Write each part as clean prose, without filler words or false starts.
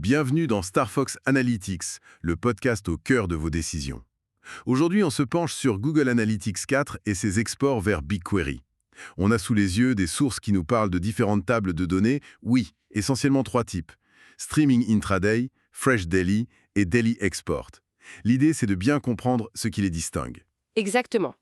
Bienvenue dans Star Fox Analytics, le podcast au cœur de vos décisions. Aujourd'hui, on se penche sur Google Analytics 4 et ses exports vers BigQuery. On a sous les yeux des sources qui nous parlent de différentes tables de données, oui, essentiellement trois types: Streaming Intraday, Fresh Daily et Daily Export. L'idée, c'est de bien comprendre ce qui les distingue. Exactement.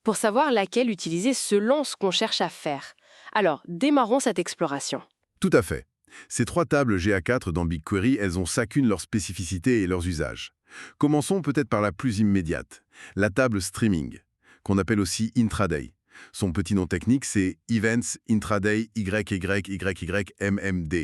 Pour savoir laquelle utiliser selon ce qu'on cherche à faire. Alors, démarrons cette exploration. Tout à fait. Ces trois tables GA4 dans BigQuery, elles ont chacune leurs spécificités et leurs usages. Commençons peut-être par la plus immédiate, la table Streaming, qu'on appelle aussi Intraday. Son petit nom technique, c'est Events Intraday YYYYMMD.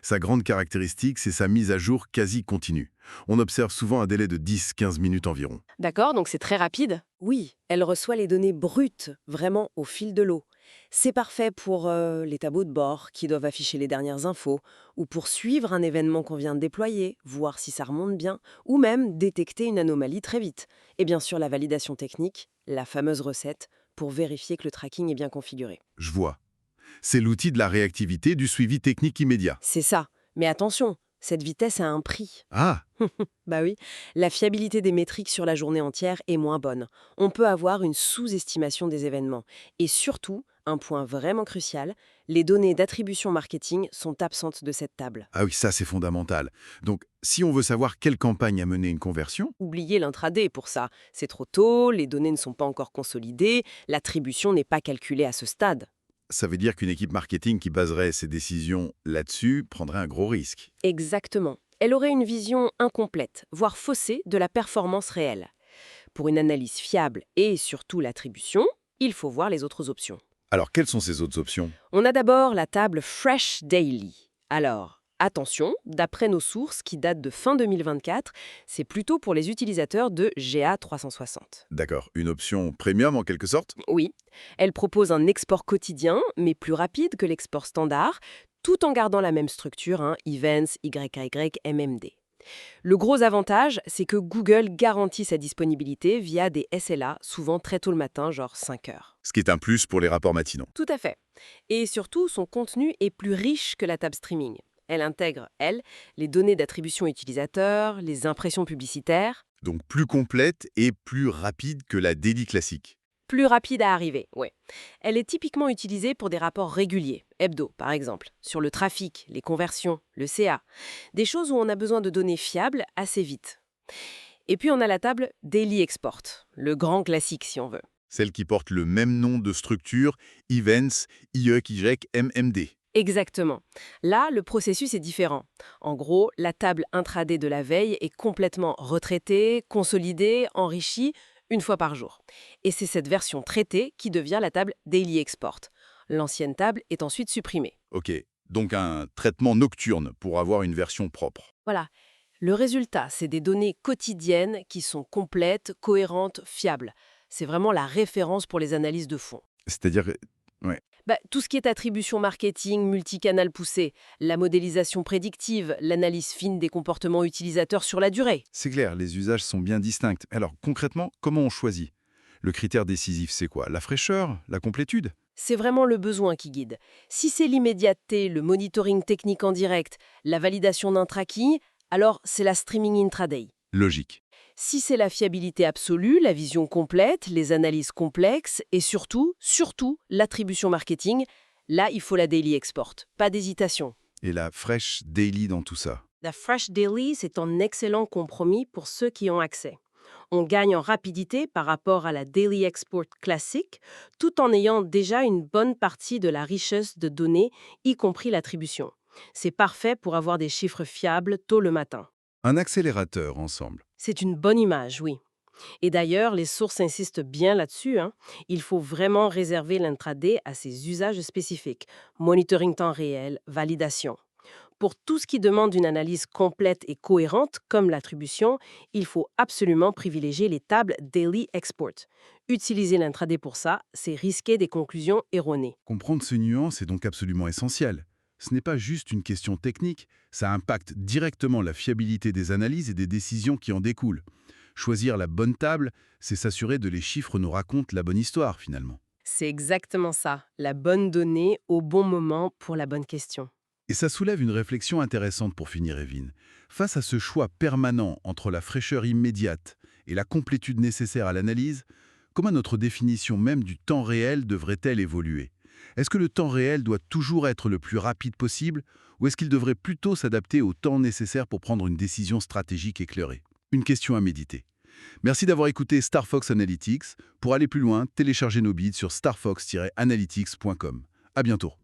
Sa grande caractéristique, c'est sa mise à jour quasi continue. On observe souvent un délai de 10-15 minutes environ. D'accord, donc c'est très rapide. Oui, elle reçoit les données brutes, vraiment au fil de l'eau. C'est parfait pour les tableaux de bord qui doivent afficher les dernières infos, ou pour suivre un événement qu'on vient de déployer, voir si ça remonte bien, ou même détecter une anomalie très vite. Et bien sûr la validation technique, la fameuse recette, pour vérifier que le tracking est bien configuré. Je vois. C'est l'outil de la réactivité du suivi technique immédiat. C'est ça. Mais attention, cette vitesse a un prix. Ah, Bah oui, la fiabilité des métriques sur la journée entière est moins bonne. On peut avoir une sous-estimation des événements. Et surtout, un point vraiment crucial, les données d'attribution marketing sont absentes de cette table. ah oui, ça c'est fondamental. Donc, si on veut savoir quelle campagne a mené une conversion, Oubliez l'intraday pour ça. C'est trop tôt, les données ne sont pas encore consolidées, l'attribution n'est pas calculée à ce stade. ça veut dire qu'une équipe marketing qui baserait ses décisions là-dessus prendrait un gros risque. Exactement. Elle aurait une vision incomplète, voire faussée de la performance réelle. Pour une analyse fiable et surtout l'attribution, il faut voir les autres options. Alors, quelles sont ces autres options? On a d'abord la table Fresh Daily. Alors, attention, d'après nos sources qui datent de fin 2024, c'est plutôt pour les utilisateurs de GA360. D'accord, une option premium en quelque sorte? Oui, elle propose un export quotidien, mais plus rapide que l'export standard, tout en gardant la même structure, Events YYMMD. Le gros avantage, c'est que Google garantit sa disponibilité via des SLA, souvent très tôt le matin, genre 5 heures. Ce qui est un plus pour les rapports matinaux. Tout à fait. Et surtout, son contenu est plus riche que la table streaming. Elle intègre, les données d'attribution utilisateur, les impressions publicitaires. Donc plus complète et plus rapide que la daily classique. Plus rapide à arriver, oui. Elle est typiquement utilisée pour des rapports réguliers, hebdo par exemple, sur le trafic, les conversions, le CA. Des choses où on a besoin de données fiables assez vite. Et puis on a la table Daily Export, le grand classique si on veut. Celle qui porte le même nom de structure, Events YYMMD. Exactement. Là, le processus est différent. En gros, la table intraday de la veille est complètement retraitée, consolidée, enrichie, une fois par jour. Et c'est cette version traitée qui devient la table Daily Export. L'ancienne table est ensuite supprimée. Ok, donc un traitement nocturne pour avoir une version propre. Voilà. Le résultat, c'est des données quotidiennes qui sont complètes, cohérentes, fiables. C'est vraiment la référence pour les analyses de fond. C'est-à-dire, Tout ce qui est attribution marketing, multicanal poussé, la modélisation prédictive, l'analyse fine des comportements utilisateurs sur la durée. c'est clair, les usages sont bien distincts. Alors concrètement, comment on choisit? Le critère décisif, c'est quoi? La fraîcheur? La complétude? C'est vraiment le besoin qui guide. Si c'est l'immédiateté, le monitoring technique en direct, la validation d'un tracking, alors c'est la streaming intraday. Logique. Si c'est la fiabilité absolue, la vision complète, les analyses complexes et surtout, l'attribution marketing, là, il faut la Daily Export. Pas d'hésitation. Et la Fresh Daily dans tout ça? La Fresh Daily, c'est un excellent compromis pour ceux qui ont accès. On gagne en rapidité par rapport à la Daily Export classique, tout en ayant déjà une bonne partie de la richesse de données, y compris l'attribution. C'est parfait pour avoir des chiffres fiables tôt le matin. Un accélérateur ensemble. C'est une bonne image, oui. Et d'ailleurs, les sources insistent bien là-dessus. Il faut vraiment réserver l'intraday à ses usages spécifiques. Monitoring temps réel, validation. Pour tout ce qui demande une analyse complète et cohérente, comme l'attribution, il faut absolument privilégier les tables Daily Export. Utiliser l'intraday pour ça, c'est risquer des conclusions erronées. Comprendre ces nuances est donc absolument essentiel. Ce n'est pas juste une question technique, ça impacte directement la fiabilité des analyses et des décisions qui en découlent. Choisir la bonne table, c'est s'assurer que les chiffres nous racontent la bonne histoire finalement. C'est exactement ça, la bonne donnée au bon moment pour la bonne question. Et ça soulève une réflexion intéressante pour finir, Evin. Face à ce choix permanent entre la fraîcheur immédiate et la complétude nécessaire à l'analyse, comment notre définition même du temps réel devrait-elle évoluer? Est-ce que le temps réel doit toujours être le plus rapide possible ou est-ce qu'il devrait plutôt s'adapter au temps nécessaire pour prendre une décision stratégique éclairée? Une question à méditer. Merci d'avoir écouté Star Fox Analytics. Pour aller plus loin, téléchargez nos guides sur starfox-analytics.com. À bientôt.